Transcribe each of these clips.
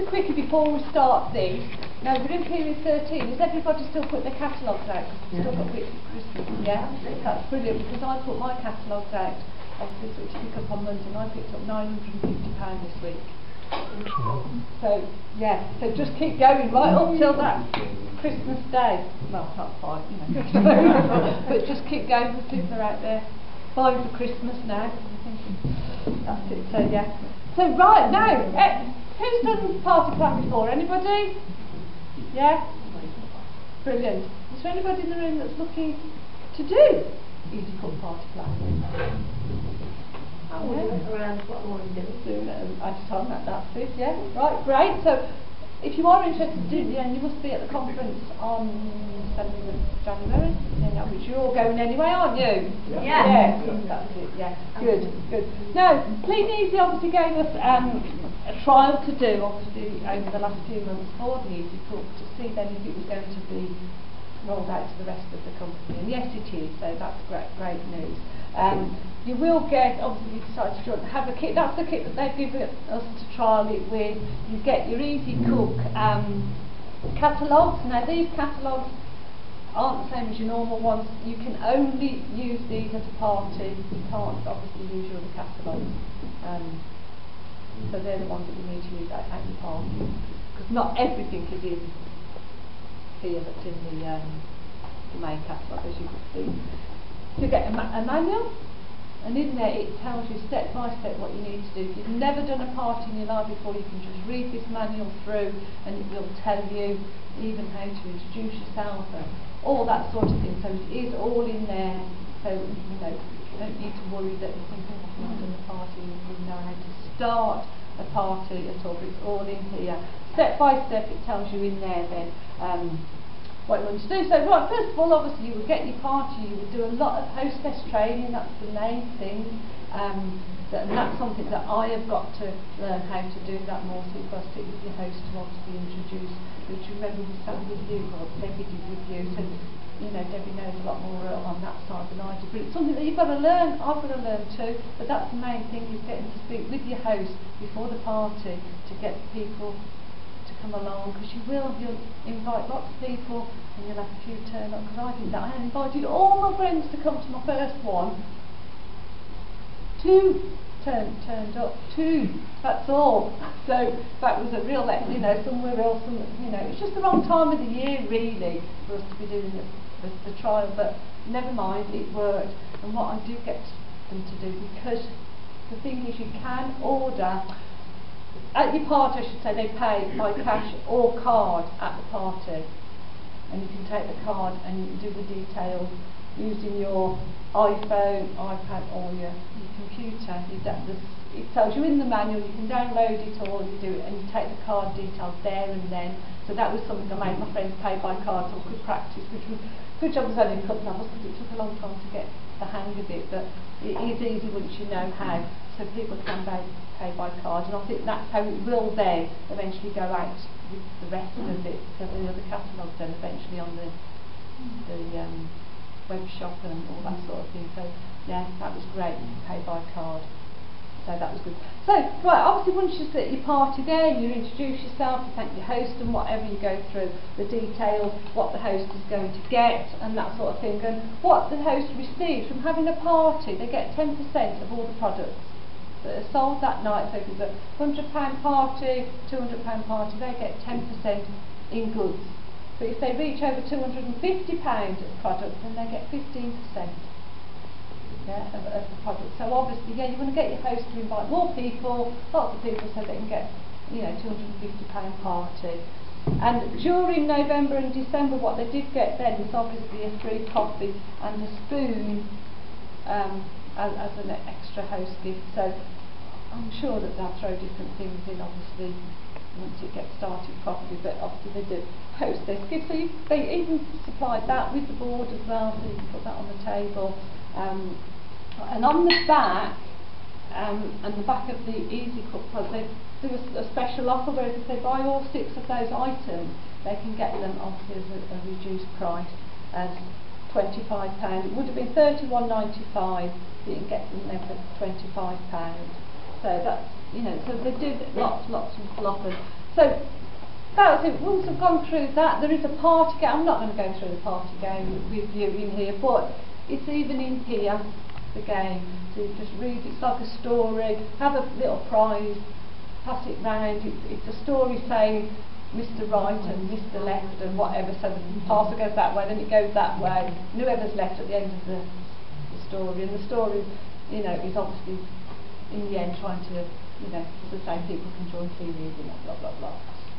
Quickly before we start this, now we're in period 13, has everybody still put their catalogues out? Because we've still got weeks for Christmas, yeah? That's brilliant, because I put my catalogues out obviously which to pick up on Monday, and I picked up £950 this week. So, yeah, so just keep going right up till that Christmas Day. Well, not quite, you know, but just keep going, because people are out there buying for Christmas now. That's it, so yeah. So right, now, who's done party plan before? Anybody? Yeah? Brilliant. Is there anybody in the room that's looking to do EzeCook party plan? I wouldn't around what I want to do. I just told that, that's it, yeah. Right, great. So if you are interested in doing it, you must be at the conference on 7th of January, which you're all going anyway, aren't you? Yeah. Yeah, that's it, yeah. Good, good. Now, Clean Easy obviously gave us a trial to do, obviously, over the last few months for the EzeCook to see then if it was going to be rolled out to the rest of the company. And yes, it is, so that's great news. You will get, obviously, you decide to have a kit. That's the kit that they've given us to trial it with. You get your EzeCook catalogues. Now, these catalogues aren't the same as your normal ones. You can only use these at a party. You can't obviously use your other catalogues. So they're the ones that you need to use at your party. Because not everything is in here that's in the main catalogue, as you can see. You get a manual, and in there it tells you step by step what you need to do. If you've never done a party in your life before, you can just read this manual through, and it will tell you even how to introduce yourself and all that sort of thing. So it is all in there. So you know, you don't need to worry that you're thinking, I've not done a party, and you know how to start a party at all. It's all in here. Step by step, it tells you in there then what you want to do. So right, first of all, obviously you would get your party, you would do a lot of hostess training, that's the main thing, and that's something that I have got to learn how to do that more, so you've got to sit with your host to obviously introduce, which remember we sat with you, or Debbie did with you, so you know, Debbie knows a lot more on that side than I do, but it's something that you've got to learn, I've got to learn too, but that's the main thing, is getting to speak with your host before the party to get people to come along, because you'll invite lots of people and you'll have a few turn up, because I did that. I invited all my friends to come to my first one. 2 turned up, 2, that's all. So that was a real, you know, somewhere else, and you know, it's just the wrong time of the year really for us to be doing the trial, but never mind, it worked. And what I do get them to do, because the thing is, you can order at your party, I should say, they pay by cash or card at the party, and you can take the card and you can do the details using your iPhone, iPad or your computer. It tells you in the manual, you can download it or you do it, and you take the card details there and then. So that was something that made my friends pay by card, so I could practice, which I was only a couple of hours, because it took a long time to get the hang of it, but it is easy once you know how, so people can pay by card, and I think that's how it will then eventually go out with the rest of it, so the other catalogues then eventually on the web shop and all that sort of thing. So yeah, that was great, pay by card. So that was good. So, right, obviously once you're at your party there, you introduce yourself, you thank your host and whatever, you go through the details, what the host is going to get and that sort of thing, and what the host receives from having a party. They get 10% of all the products that are sold that night. So if it's a £100 party, £200 party, they get 10% in goods. But if they reach over £250 of product, then they get 15%. Of the product. So obviously, yeah, you want to get your host to invite more people, lots of people, so they can get, you know, £250 party. And during November and December, what they did get then was obviously a free coffee and a spoon as an extra host gift. So I'm sure that they'll throw different things in, obviously, once it gets started properly, but obviously they do host this gift. So they even supplied that with the board as well, so you can put that on the table. And on the back, and the back of the EzeCook product, they do a special offer where if they buy all 6 of those items, they can get them obviously as a reduced price as £25. It would have been £31.95, but you can get them there for £25. So that's, you know, so they do lots of offers. So that's it. Once I've gone through that, there is a party game. I'm not going to go through the party game with you in here, but it's even in here, the game. So you just read, it's like a story, have a little prize, pass it round. It's a story saying Mr. Right and Mr. Left and whatever, so the parcel goes that way, then it goes that way, and whoever's left at the end of the story. And the story, you know, is obviously in the end trying to, you know, as I say, people can join TVs and blah blah blah.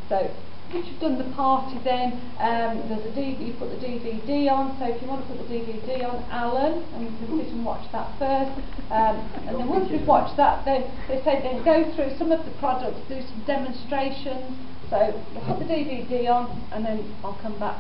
So once you've done the party, then there's a DVD, you put the DVD on. So if you want to put the DVD on, Alan, and you can sit and watch that first. And then once we've watched that, then they say then go through some of the products, do some demonstrations. So we'll put the DVD on, and then I'll come back